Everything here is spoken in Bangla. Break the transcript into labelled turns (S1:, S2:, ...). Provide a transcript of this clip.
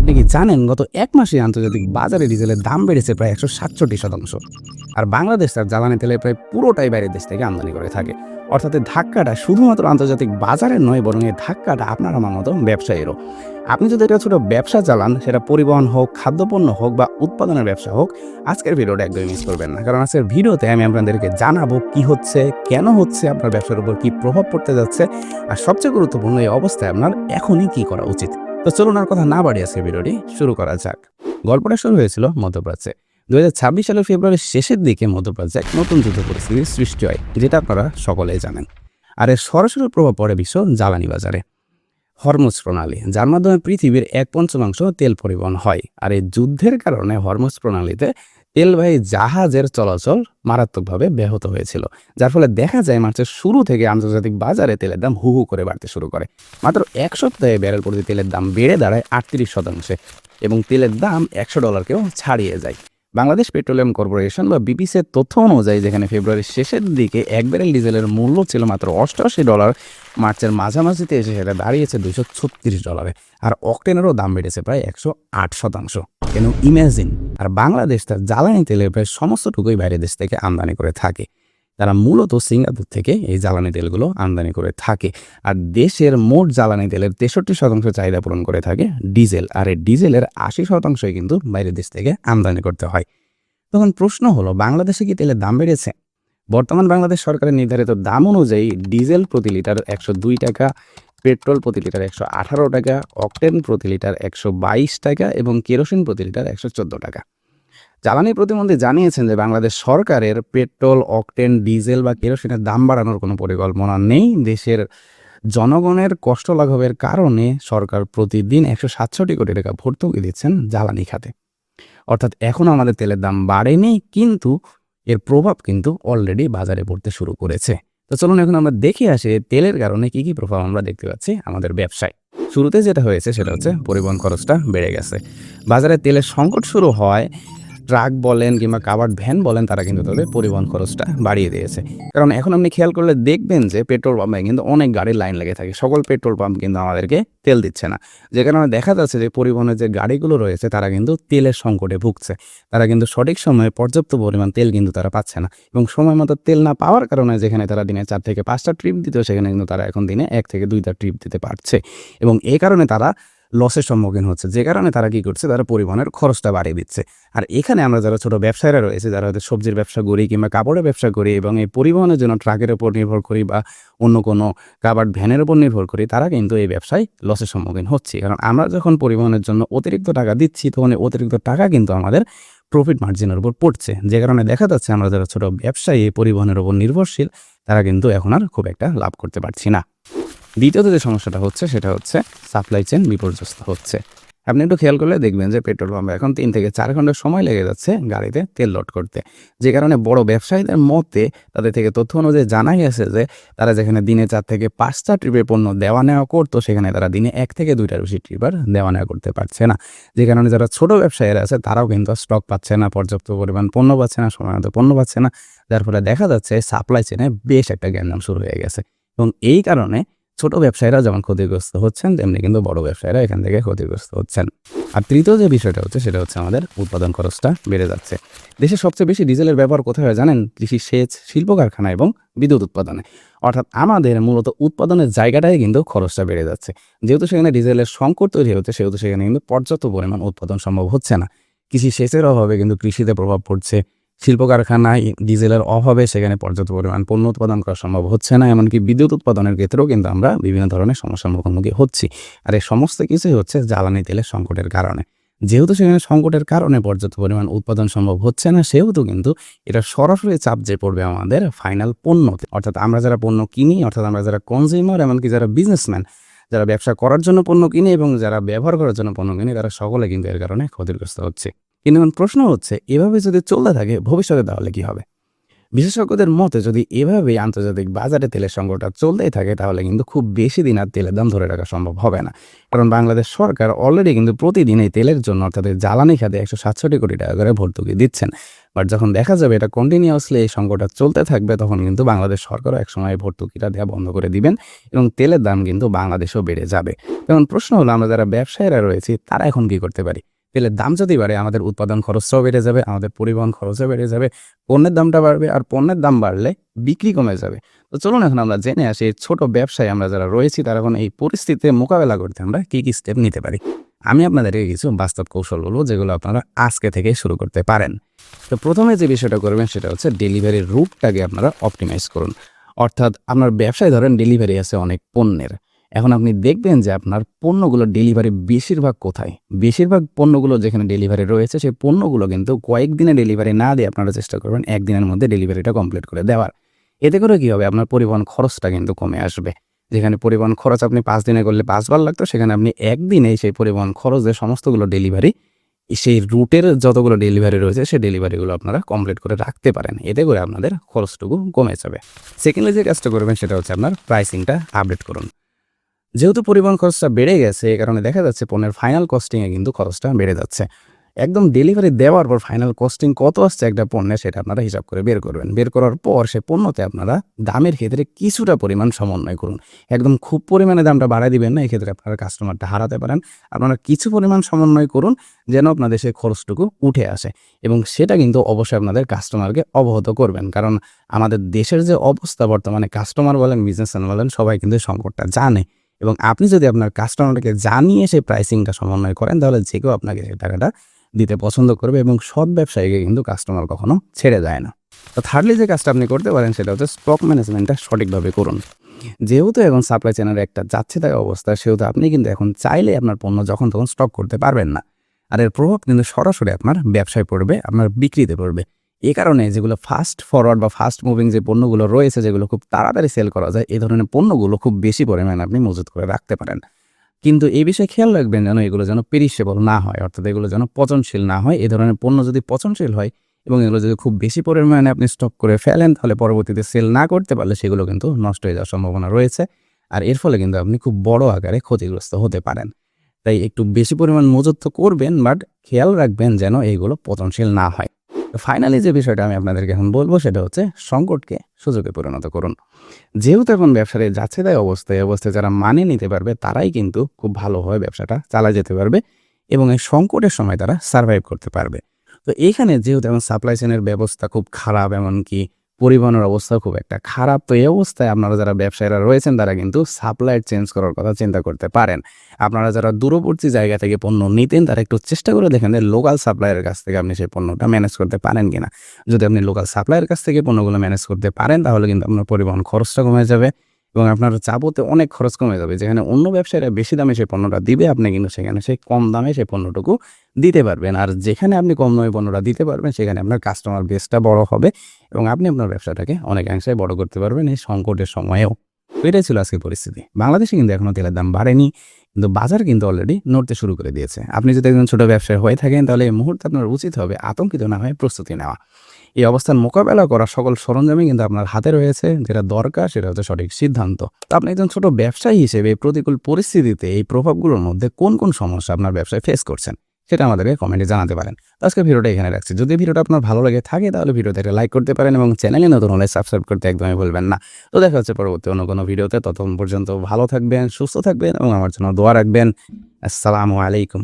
S1: আপনি কি জানেন গত ১ মাসে আন্তর্জাতিক বাজারে ডিজেলের দাম বেড়েছে প্রায় ১৬৭%। আর বাংলাদেশ তার জ্বালানি তেলের প্রায় পুরোটাই বাইরের দেশ থেকে আমদানি করে থাকে। অর্থাৎ এই ধাক্কাটা শুধুমাত্র আন্তর্জাতিক বাজারের নয়, বরং এই ধাক্কাটা আপনার আমার মতো ব্যবসায়ীরও। আপনি যদি একটা ছোট ব্যবসা চালান, সেটা পরিবহন হোক, খাদ্যপণ্য হোক বা উৎপাদনের ব্যবসা হোক, আজকের ভিডিওটা একদমই মিস করবেন না। কারণ আজকের ভিডিওতে আমি আপনাদেরকে জানাবো কি হচ্ছে, কেন হচ্ছে, আপনার ব্যবসার উপর কি প্রভাব পড়তে যাচ্ছে, আর সবচেয়ে গুরুত্বপূর্ণ এই অবস্থায় আপনার এখনই কি করা উচিত। তো চলুন আর কথা না বাড়িয়ে আজকে ভিডিওটি শুরু করা যাক। গল্পটা শুরু হয়েছিল মধ্যপ্রাচ্যে। ২০২৬ সালের ফেব্রুয়ারির শেষের দিকে মধ্যপ্রাচ্যে এক নতুন যুদ্ধ পরিস্থিতির সৃষ্টি হয়, যেটা আপনারা সকলেই জানেন। আর এর সরাসরি প্রভাব পড়ে বিশ্ব জ্বালানি বাজারে। হরমুজ প্রণালী, যার মাধ্যমে পৃথিবীর ১/৫ তেল পরিবহন হয়। আর এই যুদ্ধের কারণে হরমুজ প্রণালীতে তেলবাহী জাহাজের চলাচল মারাত্মকভাবে ব্যাহত হয়েছিল, যার ফলে দেখা যায় মার্চের শুরু থেকে আন্তর্জাতিক বাজারে তেলের দাম হু হু করে বাড়তে শুরু করে। মাত্র ১ সপ্তাহে ব্যারেল প্রতি তেলের দাম বেড়ে দাঁড়ায় ৩৮% এবং তেলের দাম $১০০কেও ছাড়িয়ে যায়। বাংলাদেশ পেট্রোলিয়াম কর্পোরেশন বা বিপিসির তথ্য অনুযায়ী, যেখানে ফেব্রুয়ারির শেষের দিকে এক ব্যারেল ডিজেলের মূল্য ছিল মাত্র $৮৮, মার্চের মাঝামাঝিতে এসে সেটা দাঁড়িয়েছে $২৩৬। আর অকটেনেরও দাম বেড়েছে প্রায় ১০৮%। কেন ইম্যাজিন। আর বাংলাদেশ তার জ্বালানি তেলের প্রায় সমস্তটুকুই বাইরের দেশ থেকে আমদানি করে থাকে। তারা মূলত সিঙ্গাপুর থেকে এই জ্বালানি তেলগুলো আমদানি করে থাকে। আর দেশের মোট জ্বালানি তেলের ৬৩% চাহিদা পূরণ করে থাকে ডিজেল। আর এই ডিজেলের ৮০%ই কিন্তু বাইরের দেশ থেকে আমদানি করতে হয়। তখন প্রশ্ন হলো, বাংলাদেশে কি তেলের দাম বেড়েছে? বর্তমান বাংলাদেশ সরকারের নির্ধারিত দাম অনুযায়ী ডিজেল প্রতি লিটার ১০২ টাকা, পেট্রোল প্রতি লিটার ১১৮ টাকা, অকটেন প্রতি লিটার ১২২ টাকা এবং কেরোসিন প্রতি লিটার ১১৪ টাকা। জ্বালানি প্রতিমন্ত্রী জানিয়েছেন যে বাংলাদেশ সরকারের পেট্রোল, অকটেন, ডিজেল বা কেরোসিনের দাম বাড়ানোর কোনো পরিকল্পনা নেই। দেশের জনগণের কষ্ট লাঘবের কারণে সরকার প্রতিদিন ১৬৭ কোটি টাকা ভর্তুকি দিচ্ছেন জ্বালানি খাতে। অর্থাৎ এখনও আমাদের তেলের দাম বাড়েনি, কিন্তু এর প্রভাব কিন্তু অলরেডি বাজারে পড়তে শুরু করেছে। তো চলুন এখন আমরা দেখে আসি তেলের কারণে কি কি প্রভাব আমরা দেখতে পাচ্ছি আমাদের ব্যবসায়। শুরুতে যেটা হয়েছে সেটা হচ্ছে পরিবহন খরচটা বেড়ে গেছে। বাজারে তেলের সংকট শুরু হয়, ট্রাক বলেন কিংবা কাভার্ড ভ্যান বলেন, তারা কিন্তু তাদের পরিবহন খরচটা বাড়িয়ে দিয়েছে। কারণ এখন আপনি খেয়াল করলে দেখবেন যে পেট্রোল পাম্পে কিন্তু অনেক গাড়ির লাইন লেগে থাকে। সকল পেট্রোল পাম্প কিন্তু আমাদেরকে তেল দিচ্ছে না, যে কারণে দেখা যাচ্ছে যে পরিবহনের যে গাড়িগুলো রয়েছে তারা কিন্তু তেলের সংকটে ভুগছে। তারা কিন্তু সঠিক সময়ে পর্যাপ্ত পরিমাণ তেল কিন্তু তারা পাচ্ছে না, এবং সময় মতো তেল না পাওয়ার কারণে যেখানে তারা দিনে ৪ থেকে ৫টা ট্রিপ দিত, সেখানে কিন্তু তারা এখন দিনে ১ থেকে ২টা ট্রিপ দিতে পারছে, এবং এই কারণে তারা লসের সম্মুখীন হচ্ছে। যে কারণে তারা কি করছে, তারা পরিবহনের খরচটা বাড়িয়ে দিচ্ছে। আর এখানে আমরা যারা ছোট ব্যবসায়ীরা রয়েছে, যারা হয়তো সবজির ব্যবসা করি কিংবা কাপড়ের ব্যবসা করি এবং এই পরিবহনের জন্য ট্রাকের উপর নির্ভর করি বা অন্য কোনো কাভার্ড ভ্যানের উপর নির্ভর করি, তারা কিন্তু এই ব্যবসায় লসের সম্মুখীন হচ্ছে। কারণ আমরা যখন পরিবহনের জন্য অতিরিক্ত টাকা দিচ্ছি, তখন এই অতিরিক্ত টাকা কিন্তু আমাদের প্রফিট মার্জিনের উপর পড়ছে। যে কারণে দেখা যাচ্ছে আমরা যারা ছোট ব্যবসায়ী পরিবহনের উপর নির্ভরশীল, তারা কিন্তু এখন আর খুব একটা লাভ করতে পারছি না। দ্বিতীয়ত যে সমস্যাটা হচ্ছে সেটা হচ্ছে সাপ্লাই চেইন বিপর্যস্ত হচ্ছে। আপনি একটু খেয়াল করলে দেখবেন যে পেট্রোল পাম্পে এখন ৩ থেকে ৪ ঘন্টা সময় লেগে যাচ্ছে গাড়িতে তেল লোড করতে। যে কারণে বড় ব্যবসায়ীদের মতে, তাদের থেকে তথ্য অনুযায়ী জানা গেছে যে তারা যেখানে দিনে ৪ থেকে ৫টা ট্রিপের পণ্য দেওয়া নেওয়া করতো, সেখানে তারা দিনে ১ থেকে ২টার বেশি ট্রিপ আর দেওয়া নেওয়া করতে পারছে না। যে কারণে যারা ছোট ব্যবসায়ীরা আছে তারাও কিন্তু স্টক পাচ্ছে না, পর্যাপ্ত পরিমাণ পণ্য পাচ্ছে না, সময় মতো পণ্য পাচ্ছে না, যার ফলে দেখা যাচ্ছে সাপ্লাই চেইনে বেশ একটা গ্যাঞ্জাম শুরু হয়ে গেছে। এবং এই কারণে ছোট ব্যবসায়ীরা যেমন ক্ষতিগ্রস্ত হচ্ছেন, তেমনি কিন্তু বড় ব্যবসায়ীরা এখান থেকে ক্ষতিগ্রস্ত হচ্ছেন। আর তৃতীয় যে বিষয়টা হচ্ছে সেটা হচ্ছে আমাদের উৎপাদন খরচটা বেড়ে যাচ্ছে। দেশে সবচেয়ে বেশি ডিজেলের ব্যবহার কোথায় হয় জানেন? কৃষি, সেচ, শিল্প কারখানা এবং বিদ্যুৎ উৎপাদনে। অর্থাৎ আমাদের মূলত উৎপাদনের জায়গাটাই কিন্তু খরচটা বেড়ে যাচ্ছে। যেহেতু সেখানে ডিজেলের সংকট তৈরি হচ্ছে, সেহেতু সেখানে কিন্তু পর্যাপ্ত পরিমাণ উৎপাদন সম্ভব হচ্ছে না। কৃষি সেচের অভাবে কিন্তু কৃষিতে প্রভাব পড়ছে। শিল্প কারখানায় ডিজেলের অভাবে সেখানে পর্যাপ্ত পরিমাণ পণ্য উৎপাদন করা সম্ভব হচ্ছে না। এমনকি বিদ্যুৎ উৎপাদনের ক্ষেত্রেও কিন্তু আমরা বিভিন্ন ধরনের সমস্যার মুখোমুখি হচ্ছি। আর এই সমস্ত কিছুই হচ্ছে জ্বালানি তেলের সংকটের কারণে। যেহেতু সেখানে সংকটের কারণে পর্যাপ্ত পরিমাণ উৎপাদন সম্ভব হচ্ছে না, সেহেতু কিন্তু এটা সরাসরি চাপ যে পড়বে আমাদের ফাইনাল পণ্যতে। অর্থাৎ আমরা যারা পণ্য কিনি, অর্থাৎ আমরা যারা কনজিউমার, এমনকি যারা বিজনেসম্যান, যারা ব্যবসা করার জন্য পণ্য কিনে এবং যারা ব্যবহার করার জন্য পণ্য কিনে, তারা সকলে কিন্তু এর কারণে ক্ষতিগ্রস্ত হচ্ছে। কিন্তু এখন প্রশ্ন হচ্ছে, এভাবে যদি চলতে থাকে ভবিষ্যতে তাহলে কি হবে? বিশেষজ্ঞদের মতে যদি এভাবেই আন্তর্জাতিক বাজারে তেলের সংকটটা চলতেই থাকে তাহলে কিন্তু খুব বেশি দিন আর তেলের দাম ধরে রাখা সম্ভব হবে না। কারণ বাংলাদেশ সরকার অলরেডি কিন্তু প্রতিদিন এই তেলের জন্য অর্থাৎ এই জ্বালানি খাতে 167 কোটি টাকা করে ভর্তুকি দিচ্ছেন। বাট যখন দেখা যাবে এটা কন্টিনিউয়াসলি এই সংকটটা চলতে থাকবে তখন কিন্তু বাংলাদেশ সরকারও একসময় এই ভর্তুকিটা দেওয়া বন্ধ করে দিবেন এবং তেলের দাম কিন্তু বাংলাদেশেও বেড়ে যাবে। এখন প্রশ্ন হলো আমরা যারা ব্যবসায়ীরা রয়েছি তারা এখন কি করতে পারি? তেলের দাম যদি বাড়ে আমাদের উৎপাদন খরচটাও বেড়ে যাবে, আমাদের পরিবহন খরচও বেড়ে যাবে, পণ্যের দামটা বাড়বে আর পণ্যের দাম বাড়লে বিক্রি কমে যাবে। তো চলুন এখন আমরা জেনে আসি এই ছোট ব্যবসায়ী আমরা যারা রয়েছি তারা এখন এই পরিস্থিতিতে মোকাবেলা করতে আমরা কী কী স্টেপ নিতে পারি। আমি আপনাদেরকে কিছু বাস্তব কৌশল বলবো যেগুলো আপনারা আজকে থেকে শুরু করতে পারেন। তো প্রথমে যে বিষয়টা করবেন সেটা হচ্ছে ডেলিভারি রুটটাকে আপনারা অপটিমাইজ করুন। অর্থাৎ আপনার ব্যবসায় ধরেন ডেলিভারি আছে অনেক পণ্যের। এখন আপনি দেখবেন যে আপনার পণ্যগুলো ডেলিভারি বেশিরভাগ কোথায়? বেশিরভাগ পণ্যগুলো যেখানে ডেলিভারি রয়েছে সেই পণ্যগুলো কিন্তু কয়েকদিনে ডেলিভারি না দিয়ে আপনারা চেষ্টা করবেন একদিনের মধ্যে ডেলিভারিটা কমপ্লিট করে দেওয়ার। এতে করে কী হবে? আপনার পরিবহন খরচটা কিন্তু কমে আসবে। যেখানে পরিবহন খরচ আপনি 5 দিনে করলে 5 বার লাগতো সেখানে আপনি একদিনেই সেই পরিবহন খরচে সমস্তগুলো ডেলিভারি সেই রুটের যতগুলো ডেলিভারি রয়েছে সেই ডেলিভারিগুলো আপনারা কমপ্লিট করে রাখতে পারেন। এতে করে আপনাদের খরচটুকু কমে যাবে। সেকেন্ডলি যে কাজটা করবেন সেটা হচ্ছে আপনার প্রাইসিংটা আপডেট করুন। যেহেতু পরিবহন খরচটা বেড়ে গেছে এই কারণে দেখা যাচ্ছে পণ্যের ফাইনাল কস্টিংয়ে কিন্তু খরচটা বেড়ে যাচ্ছে। একদম ডেলিভারি দেওয়ার পর ফাইনাল কস্টিং কত আসছে একটা পণ্যে সেটা আপনারা হিসাব করে বের করবেন। বের করার পর সে পণ্যতে আপনারা দামের ক্ষেত্রে কিছুটা পরিমাণ সমন্বয় করুন। একদম খুব পরিমাণে দামটা বাড়ায় দিবেন না, এক্ষেত্রে আপনারা কাস্টমারটা হারাতে পারেন। আপনারা কিছু পরিমাণ সমন্বয় করুন যেন আপনাদের সেই খরচটুকু উঠে আসে এবং সেটা কিন্তু অবশ্যই আপনাদের কাস্টমারকে অবগত করবেন। কারণ আমাদের দেশের যে অবস্থা বর্তমানে কাস্টমার বলেন বিজনেসম্যান বলেন সবাই কিন্তু সংকটটা জানে এবং আপনি যদি আপনার কাস্টমারকে জানিয়ে সেই প্রাইসিংটা সমন্বয় করেন তাহলে যে কেউ আপনাকে সেই টাকাটা দিতে পছন্দ করবে এবং সৎ ব্যবসায়ীকে কিন্তু কাস্টমার কখনো ছেড়ে যায় না। তো থার্ডলি যে কাজটা আপনি করতে পারেন সেটা হচ্ছে স্টক ম্যানেজমেন্টটা সঠিকভাবে করুন। যেহেতু এখন সাপ্লাই চেনের একটা যাচ্ছে তাই অবস্থা সেহেতু আপনি কিন্তু এখন চাইলে আপনার পণ্য যখন তখন স্টক করতে পারবেন না। আর এর প্রভাব কিন্তু সরাসরি আপনার ব্যবসায় পড়বে, আপনার বিক্রিতে পড়বে। এই কারণে যেগুলো ফাস্ট ফরওয়ার্ড বা ফাস্ট মুভিং যে পণ্যগুলো রয়েছে যেগুলো খুব তাড়াতাড়ি সেল করা যায় এই ধরনের পণ্যগুলো খুব বেশি পরিমাণে আপনি মজুত করে রাখতে পারেন। কিন্তু এই বিষয়ে খেয়াল রাখবেন যেন এগুলো যেন পেরিশেবল না হয়, অর্থাৎ এগুলো যেন পচনশীল না হয়। এই ধরনের পণ্য যদি পচনশীল হয় এবং এগুলো যদি খুব বেশি পরিমাণে আপনি স্টক করে ফেলেন তাহলে পরবর্তীতে সেল না করতে পারলে সেগুলো কিন্তু নষ্ট হয়ে যাওয়ার সম্ভাবনা রয়েছে। আর এর ফলে কিন্তু আপনি খুব বড় আকারে ক্ষতিগ্রস্ত হতে পারেন। তাই একটু বেশি পরিমাণ মজুত তো করবেন বাট খেয়াল রাখবেন যেন এইগুলো পচনশীল না হয়। তো ফাইনালি যে বিষয়টা আমি আপনাদেরকে এখন বলবো সেটা হচ্ছে সংকটকে সুযোগে পরিণত করুন। যেহেতু এখন ব্যবসার যাচ্ছে তাই অবস্থায় যারা মানিয়ে নিতে পারবে তারাই কিন্তু খুব ভালোভাবে ব্যবসাটা চালা যেতে পারবে এবং এই সংকটের সময় তারা সার্ভাইভ করতে পারবে। তো এইখানে যেহেতু এখন সাপ্লাই চেনের ব্যবস্থা খুব খারাপ, এমনকি পরিবহনের অবস্থা খুব একটা খারাপ, তো এই অবস্থায় আপনারা যারা ব্যবসায়ীরা রয়েছেন তারা কিন্তু সাপ্লায়ার চেঞ্জ করার কথা চিন্তা করতে পারেন। আপনারা যারা দূরবর্তী জায়গা থেকে পণ্য নিতেন তারা একটু চেষ্টা করে দেখেন যে লোকাল সাপ্লায়ারের কাছ থেকে আপনি সেই পণ্যটা ম্যানেজ করতে পারেন কিনা। যদি আপনি লোকাল সাপ্লায়ারের কাছ থেকে পণ্যগুলো ম্যানেজ করতে পারেন তাহলে কিন্তু আপনার পরিবহন খরচটা কমে যাবে এবং আপনার যাবতে অনেক খরচ কমে যাবে। যেখানে অন্য ব্যবসায়ীরা বেশি দামে সেই পণ্যটা দিবে আপনি কিন্তু সেখানে সেই কম দামে সেই পণ্যটুকু দিতে পারবেন। আর যেখানে আপনি কম দামে পণ্যটা দিতে পারবেন সেখানে আপনার কাস্টমার বেসটা বড় হবে এবং আপনি আপনার ব্যবসাটাকে অনেকাংশে বড় করতে পারবেন এই সংকটের সময়েও। তো এটাই ছিল আজকের পরিস্থিতি। বাংলাদেশে কিন্তু এখনও তেলের দাম বাড়েনি, কিন্তু বাজার কিন্তু অলরেডি নড়তে শুরু করে দিয়েছে। আপনি যদি একজন ছোটো ব্যবসায়ী হয়ে থাকেন তাহলে এই মুহূর্তে আপনার উচিত হবে আতঙ্কিত না হয়ে প্রস্তুতি নেওয়া। এই অবস্থার মোকাবেলা করা সকল সরঞ্জামই কিন্তু আপনার হাতে রয়েছে। যেটা দরকার সেটা হচ্ছে সঠিক সিদ্ধান্ত। তো আপনি একজন ছোট ব্যবসায়ী হিসেবে এই প্রতিকূল পরিস্থিতিতে এই প্রভাবগুলোর মধ্যে কোন কোন সমস্যা আপনার ব্যবসায় ফেস করছেন সেটা আমাদেরকে কমেন্টে জানাতে পারেন। আজকে ভিডিওটা এখানে রাখছি। যদি ভিডিওটা আপনার ভালো লেগে থাকে তাহলে ভিডিওতে একটা লাইক করতে পারেন এবং চ্যানেলে নতুন হলে সাবস্ক্রাইব করতে একদমই ভুলবেন না। তো দেখা হচ্ছে পরবর্তী অন্য কোনো ভিডিওতে। ততক্ষণ পর্যন্ত ভালো থাকবেন, সুস্থ থাকবেন এবং আমার জন্য দোয়া রাখবেন। আসসালামু আলাইকুম।